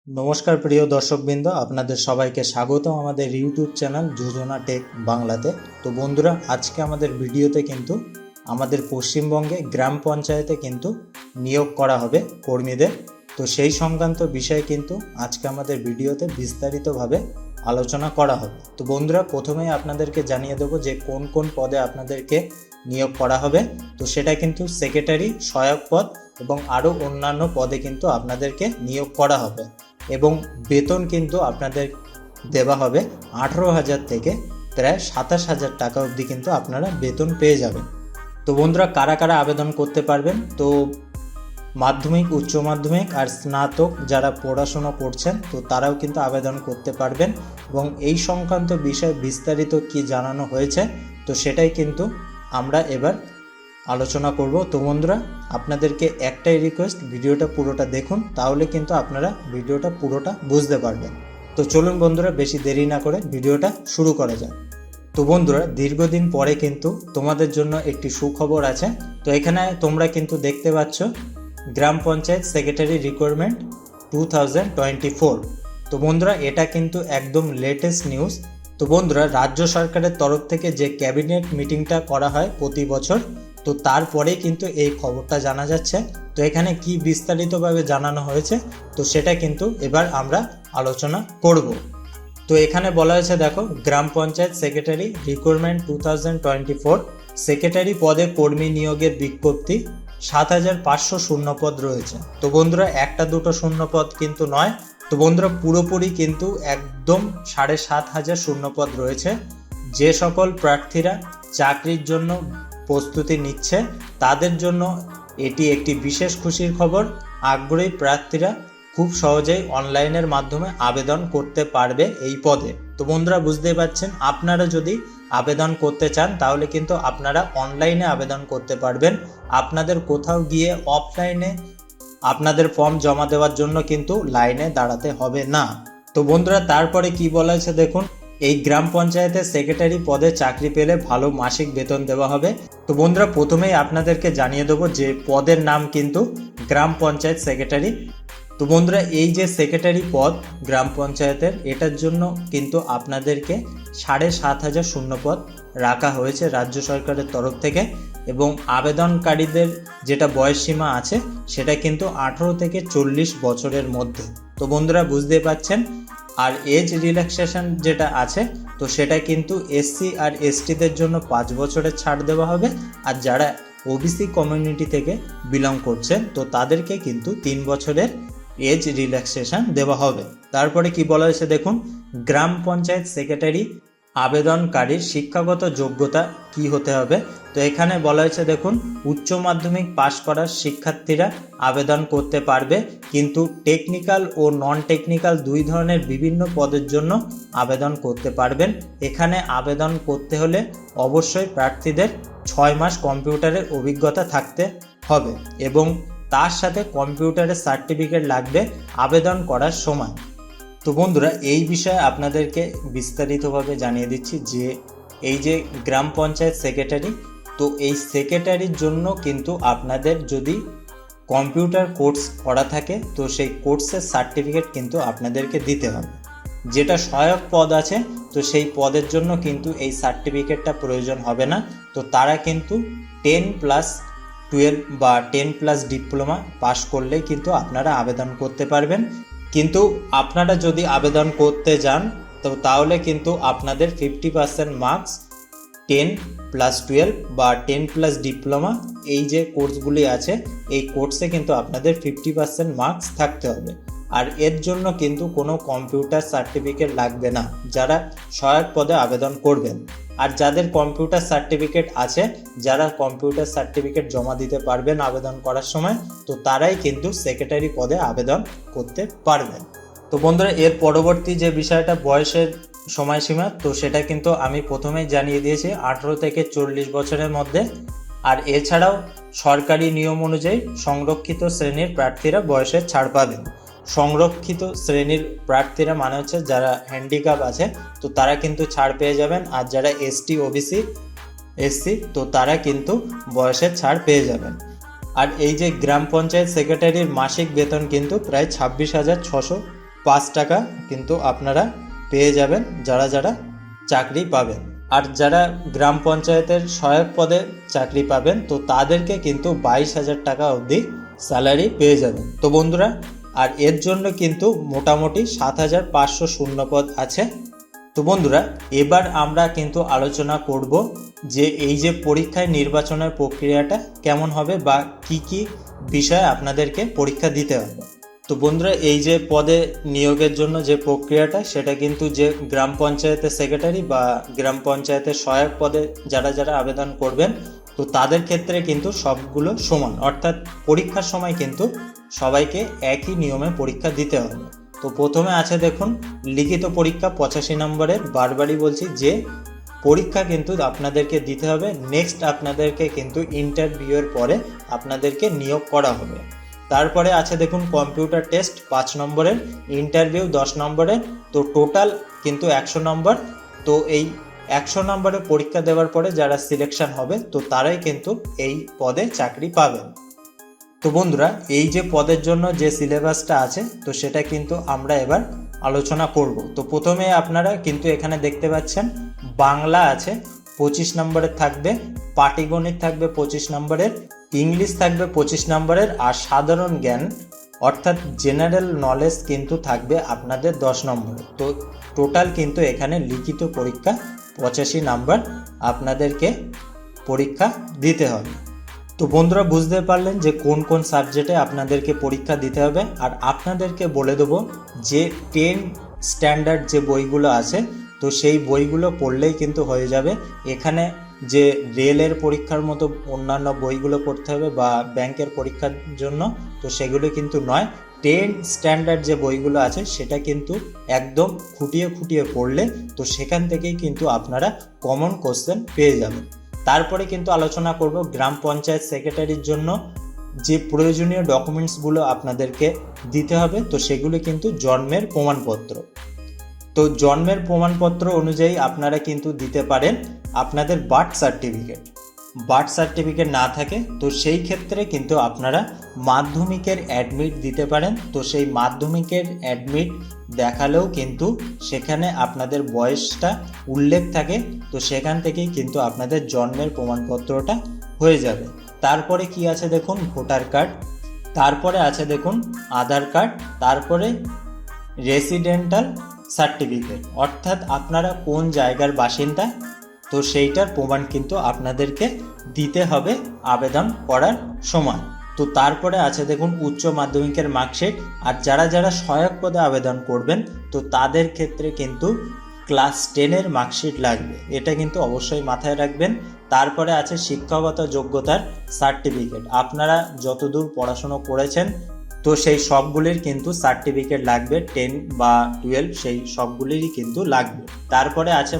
নমস্কার প্রিয় দর্শকবৃন্দ, আপনাদের সবাইকে স্বাগত আমাদের ইউটিউব চ্যানেল যোজনা টেক বাংলাতে। তো বন্ধুরা, আজকে আমাদের ভিডিওতে কিন্তু আমাদের পশ্চিমবঙ্গে গ্রাম পঞ্চায়েতে কিন্তু নিয়োগ করা হবে কর্মীদের। তো সেই সংক্রান্ত বিষয়ে কিন্তু আজকে আমাদের ভিডিওতে বিস্তারিতভাবে আলোচনা করা হবে। তো বন্ধুরা, প্রথমেই আপনাদেরকে জানিয়ে দেবো যে কোন কোন পদে আপনাদেরকে নিয়োগ করা হবে। তো সেটা কিন্তু সেক্রেটারি, সহায়ক পদ এবং আরও অন্যান্য পদে কিন্তু আপনাদেরকে নিয়োগ করা হবে এবং বেতন কিন্তু আপনাদের দেওয়া হবে 18,000 থেকে প্রায় 27,000 টাকা অবধি কিন্তু আপনারা বেতন পেয়ে যাবেন। তো বন্ধুরা, কারা কারা আবেদন করতে পারবেন? তো মাধ্যমিক, উচ্চ মাধ্যমিক আর স্নাতক যারা পড়াশোনা করছেন তো তারাও কিন্তু আবেদন করতে পারবেন এবং এই সংক্রান্ত বিষয়ে বিস্তারিত কি জানানো হয়েছে তো সেটাই কিন্তু আমরা এবার আলোচনা করব। তো বন্ধুরা, আপনাদেরকে একটাই রিকোয়েস্ট, ভিডিওটা পুরোটা দেখুন, তাহলে কিন্তু আপনারা ভিডিওটা পুরোটা বুঝতে পারবেন। তো চলুন বন্ধুরা, বেশি দেরি না করে ভিডিওটা শুরু করা যাক। তো বন্ধুরা, দীর্ঘদিন পরে কিন্তু তোমাদের জন্য একটি সুখবর আছে। তো এখানে তোমরা কিন্তু দেখতে পাচ্ছ গ্রাম পঞ্চায়েত সেক্রেটারি রিক্রুটমেন্ট 2024। তো বন্ধুরা, এটা কিন্তু একদম লেটেস্ট নিউজ। তো বন্ধুরা, রাজ্য সরকারের তরফ থেকে যে ক্যাবিনেট মিটিংটা করা হয় প্রতি বছর, তো তারপরেই কিন্তু এই খবরটা জানা যাচ্ছে। তো এখানে কি বিস্তারিতভাবে জানানো হয়েছে তো সেটা কিন্তু এবার আমরা আলোচনা করব। তো এখানে বলা হয়েছে, দেখো, গ্রাম পঞ্চায়েত সেক্রেটারি রিক্রুটমেন্ট 2024, সেক্রেটারি পদে কর্মী নিয়োগের বিজ্ঞপ্তি। 7,500 শূন্যপদ রয়েছে। তো বন্ধুরা, একটা দুটো শূন্যপদ কিন্তু নয়। তো বন্ধুরা, পুরোপুরি কিন্তু একদম 7,500 শূন্যপদ রয়েছে। যে সকল প্রার্থীরা চাকরির জন্য প্রস্তুতি নিচ্ছে তাদের জন্য এটি একটি বিশেষ খুশির খবর। আগ্রহী প্রার্থীরা খুব সহজেই অনলাইনের মাধ্যমে আবেদন করতে পারবে এই পদে। তো বন্ধুরা, বুঝতেই পারছেন, আপনারা যদি আবেদন করতে চান তাহলে কিন্তু আপনারা অনলাইনে আবেদন করতে পারবেন। আপনাদের কোথাও গিয়ে অফলাইনে আপনাদের ফর্ম জমা দেওয়ার জন্য কিন্তু লাইনে দাঁড়াতে হবে না। তো বন্ধুরা, তারপরে কি বলা হয়েছে দেখুন, এই গ্রাম পঞ্চায়েতের সেক্রেটারি পদে চাকরি পেলে ভালো মাসিক বেতন দেওয়া হবে। তো বন্ধুরা, প্রথমেই আপনাদেরকে জানিয়ে দেবো যে পদের নাম কিন্তু গ্রাম পঞ্চায়েত সেক্রেটারি। তো বন্ধুরা, এই যে সেক্রেটারি পদ গ্রাম পঞ্চায়েতের, এটার জন্য কিন্তু আপনাদেরকে 7,500 শূন্যপদ রাখা হয়েছে রাজ্য সরকারের তরফ থেকে এবং আবেদনকারীদের যেটা বয়সসীমা আছে সেটা কিন্তু 18 থেকে 40 বছরের মধ্যে। তো বন্ধুরা, বুঝতে পারছেন। আর এজ রিল্যাক্সেশন যেটা আছে তো সেটা কিন্তু এসসি আর এসটিদের জন্য 5 বছরের ছাড় দেওয়া হবে, আর যারা ওবিসি কমিউনিটি থেকে বিলং করছেন তো তাদেরকে কিন্তু 3 বছরের এজ রিল্যাক্সেশন দেওয়া হবে। তারপরে কি বলা হয়েছে দেখুন, গ্রাম পঞ্চায়েত সেক্রেটারি আবেদনকারীর শিক্ষাগত যোগ্যতা কি হতে হবে। তো এখানে বলা হয়েছে দেখুন, উচ্চ মাধ্যমিক পাশ করা শিক্ষার্থীরা আবেদন করতে পারবে, কিন্তু টেকনিক্যাল ও নন টেকনিক্যাল দুই ধরনের বিভিন্ন পদের জন্য আবেদন করতে পারবেন। এখানে আবেদন করতে হলে অবশ্যই প্রার্থীদের 6 মাস কম্পিউটারের অভিজ্ঞতা থাকতে হবে এবং তার সাথে কম্পিউটারের সার্টিফিকেট লাগবে আবেদন করার সময়। তো বন্ধুরা, এই বিষয়ে আপনাদেরকে বিস্তারিতভাবে জানিয়ে দিচ্ছি যে এই যে গ্রাম পঞ্চায়েত সেক্রেটারি, তো এই সেক্রেটারির জন্য কিন্তু আপনাদের যদি কম্পিউটার কোর্স করা থাকে তো সেই কোর্সের সার্টিফিকেট কিন্তু আপনাদেরকে দিতে হবে। যেটা সহায়ক পদ আছে তো সেই পদের জন্য কিন্তু এই সার্টিফিকেটটা প্রয়োজন হবে না। তো তারা কিন্তু 10+12 বা 10+ ডিপ্লোমা পাস করলেই কিন্তু আপনারা আবেদন করতে পারবেন। কিন্তু আপনারা যদি আবেদন করতে যান তো তাহলে কিন্তু আপনাদের 50% মার্কস 10+12 বা 10+ ডিপ্লোমা এই যে কোর্সগুলি আছে এই কোর্সে কিন্তু আপনাদের 50% মার্কস থাকতে হবে। আর এর জন্য কিন্তু কোনো কম্পিউটার সার্টিফিকেট লাগবে না যারা সহায়ক পদে আবেদন করবেন। আর যাদের কম্পিউটার সার্টিফিকেট আছে, যারা কম্পিউটার সার্টিফিকেট জমা দিতে পারবেন আবেদন করার সময়, তো তারাই কিন্তু সেক্রেটারি পদে আবেদন করতে পারবেন। তো বন্ধুরা, এর পরবর্তী যে বিষয়টা বয়সের সময়সীমা, তো সেটা কিন্তু আমি প্রথমেই জানিয়ে দিয়েছি 18 থেকে 40 বছরের মধ্যে। আর এছাড়াও সরকারি নিয়ম অনুযায়ী সংরক্ষিত শ্রেণীর প্রার্থীরা বয়সের ছাড় পাবেন। সংরক্ষিত শ্রেণীর প্রার্থীরা মানে হচ্ছে যারা হ্যান্ডিক্যাপ আছে তো তারা কিন্তু ছাড় পেয়ে যাবেন, আর যারা এসটি, ওবিসি, এসসি তো তারা কিন্তু বয়সের ছাড় পেয়ে যাবেন। আর এই যে গ্রাম পঞ্চায়েত সেক্রেটারির মাসিক বেতন কিন্তু প্রায় 26,600 5 টাকা কিন্তু আপনারা পেয়ে যাবেন যারা যারা চাকরি পাবেন। আর যারা গ্রাম পঞ্চায়েতের সহায়ক পদে চাকরি পাবেন তো তাদেরকে কিন্তু 22,000 টাকা অবধি স্যালারি পেয়ে যাবেন। তো বন্ধুরা, আর এর জন্য কিন্তু মোটামুটি 7,500 শূন্যপদ আছে। তো বন্ধুরা, এবার আমরা কিন্তু আলোচনা করব যে এই যে পরীক্ষায় নির্বাচনের প্রক্রিয়াটা কেমন হবে বা কি কি বিষয়ে আপনাদেরকে পরীক্ষা দিতে হবে। তো বন্ধুরা, এই যে পদে নিয়োগের জন্য যে প্রক্রিয়াটা সেটা কিন্তু যে গ্রাম পঞ্চায়েতের সেক্রেটারি বা গ্রাম পঞ্চায়েতের সহায়ক পদে যারা যারা আবেদন করবেন তো তাদের ক্ষেত্রে কিন্তু সবগুলো সমান, অর্থাৎ পরীক্ষার সময় কিন্তু সবাইকে একই নিয়মে পরীক্ষা দিতে হবে। তো প্রথমে আছে দেখুন লিখিত পরীক্ষা 85 নম্বরের, বারবারই বলছি যে পরীক্ষা কিন্তু আপনাদেরকে দিতে হবে। নেক্সট আপনাদেরকে কিন্তু ইন্টারভিউয়ের পরে আপনাদেরকে নিয়োগ করা হবে। তারপরে আছে দেখুন কম্পিউটার টেস্ট 5 নম্বরের, ইন্টারভিউ 10 নম্বরের, তো টোটাল কিন্তু 100 নম্বর। তো এই 100 নম্বরের পরীক্ষা দেওয়ার পরে যারা সিলেকশন হবে তো তারাই কিন্তু এই পদে চাকরি পাবেন। তো বন্ধুরা, এই যে পদের জন্য যে সিলেবাসটা আছে তো সেটা কিন্তু আমরা এবার আলোচনা করব। তো প্রথমে আপনারা কিন্তু এখানে দেখতে পাচ্ছেন বাংলা আছে 25 নম্বরের থাকবে, পাটিগণিত থাকবে 25 নম্বরের, ইংলিশ থাকবে 25 নম্বরের, আর সাধারণ জ্ঞান অর্থাৎ জেনারেল নলেজ কিন্তু থাকবে আপনাদের 10 নম্বরের। তো টোটাল কিন্তু এখানে লিখিত পরীক্ষা 85 নাম্বার আপনাদেরকে পরীক্ষা দিতে হবে। তো বন্ধুরা, বুঝতে পারলেন যে কোন কোন সাবজেক্টে আপনাদেরকে পরীক্ষা দিতে হবে। আর আপনাদেরকে বলে দেবো যে 10 স্ট্যান্ডার্ড যে বইগুলো আছে তো সেই বইগুলো পড়লেই কিন্তু হয়ে যাবে। এখানে যে রেলের পরীক্ষার মতো অন্যান্য বইগুলো পড়তে হবে বা ব্যাংকের পরীক্ষার জন্য তো সেগুলো কিন্তু নয়। 10 স্ট্যান্ডার্ড যে বইগুলো আছে সেটা কিন্তু একদম খুঁটিয়ে খুঁটিয়ে পড়লে তো সেখান থেকেই কিন্তু আপনারা কমন কোশ্চেন পেয়ে যাবেন। তারপরে কিন্তু আলোচনা করব গ্রাম পঞ্চায়েত সেক্রেটারির জন্য যে প্রয়োজনীয় ডকুমেন্টসগুলো আপনাদেরকে দিতে হবে। তো সেগুলো কিন্তু জন্মের প্রমাণপত্র। তো জন্মের প্রমাণপত্র অনুযায়ী আপনারা কিন্তু দিতে পারেন আপনাদের বার্থ সার্টিফিকেট না থাকে তো সেই ক্ষেত্রে কিন্তু আপনারা মাধ্যমিকের অ্যাডমিট দিতে পারেন। তো সেই মাধ্যমিকের অ্যাডমিট দেখালেও কিন্তু সেখানে আপনাদের বয়সটা উল্লেখ থাকে, তো সেখান থেকেই কিন্তু আপনাদের জন্মের প্রমাণপত্রটা হয়ে যাবে। তারপরে কি আছে দেখুন ভোটার কার্ড, তারপরে আছে দেখুন আধার কার্ড, তারপরে রেসিডেন্টাল সার্টিফিকেট অর্থাৎ আপনারা কোন জায়গার বাসিন্দা তো সেইটার প্রমাণ কিন্তু আপনাদেরকে দিতে হবে আবেদন করার সময়। তো তারপরে আছে দেখুন উচ্চ মাধ্যমিকের মার্কশিট। আর যারা যারা সহায়ক পদে আবেদন করবেন তো তাদের ক্ষেত্রে কিন্তু ক্লাস 10-এর মার্কশিট লাগবে, এটা কিন্তু অবশ্যই মাথায় রাখবেন। তারপরে আছে শিক্ষাগত যোগ্যতার সার্টিফিকেট, আপনারা যতদূর পড়াশুনো করেছেন তো সেই সবগুলির কিন্তু সার্টিফিকেট লাগবে, 10 বা 12 সেই সবগুলিরই কিন্তু লাগবে। তারপরে আছে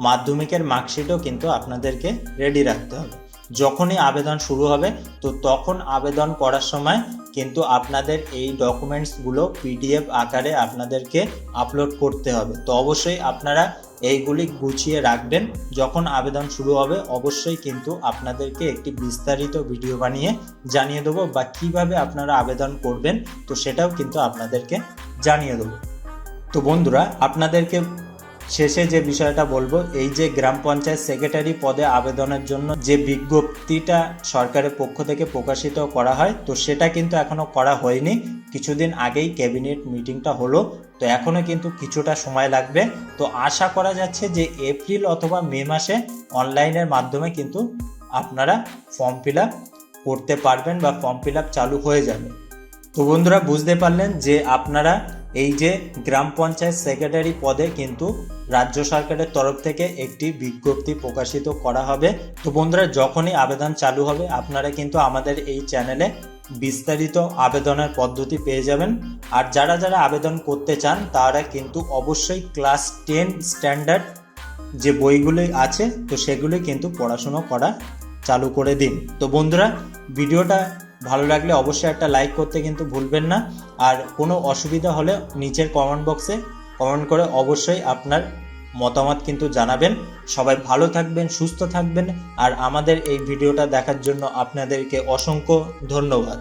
মাধ্যমিকের মার্কশিটও কিন্তু আপনাদেরকে রেডি রাখতে হবে। যখনই আবেদন শুরু হবে তো তখন আবেদন করার সময় কিন্তু আপনাদের এই ডকুমেন্টসগুলো PDF আকারে আপনাদেরকে আপলোড করতে হবে। তো অবশ্যই আপনারা এইগুলি গুছিয়ে রাখবেন। যখন আবেদন শুরু হবে অবশ্যই কিন্তু আপনাদেরকে একটি বিস্তারিত ভিডিও বানিয়ে জানিয়ে দেবো বা কিভাবে আপনারা আবেদন করবেন তো সেটাও কিন্তু আপনাদেরকে জানিয়ে দেবো। তো বন্ধুরা, আপনাদেরকে শেষে যে বিষয়টা বলবো, এই যে গ্রাম পঞ্চায়েত সেক্রেটারি পদে আবেদনের জন্য যে বিজ্ঞপ্তিটা সরকারের পক্ষ থেকে প্রকাশিত করা হয় তো সেটা কিন্তু এখনো করা হয়নি। কিছুদিন আগেই ক্যাবিনেট মিটিংটা হলো, তো এখনো কিন্তু কিছুটা সময় লাগবে। তো আশা করা যাচ্ছে যে এপ্রিল অথবা মে মাসে অনলাইনের মাধ্যমে কিন্তু আপনারা ফর্ম ফিল আপ করতে পারবেন বা ফর্ম ফিল আপ চালু হয়ে যাবে। তো বন্ধুরা, বুঝতে পারলেন যে আপনারা এই যে গ্রাম পঞ্চায়েত সেক্রেটারি পদে কিন্তু রাজ্য সরকারের তরফ থেকে একটি বিজ্ঞপ্তি প্রকাশিত করা হবে। তো বন্ধুরা, যখনই আবেদন চালু হবে আপনারা কিন্তু আমাদের এই চ্যানেলে বিস্তারিত আবেদনের পদ্ধতি পেয়ে যাবেন। আর যারা যারা আবেদন করতে চান তারা কিন্তু অবশ্যই ক্লাস 10 স্ট্যান্ডার্ড যে বইগুলি আছে তো সেগুলি কিন্তু পড়াশুনো করা চালু করে দিন। তো বন্ধুরা, ভিডিওটা ভালো লাগলে অবশ্যই একটা লাইক করতে কিন্তু ভুলবেন না। আর কোনো অসুবিধা হলে নিচের কমেন্ট বক্সে কমেন্ট করে অবশ্যই আপনার মতামত কিন্তু জানাবেন। সবাই ভালো থাকবেন, সুস্থ থাকবেন। আর আমাদের এই ভিডিওটা দেখার জন্য আপনাদেরকে অসংখ্য ধন্যবাদ।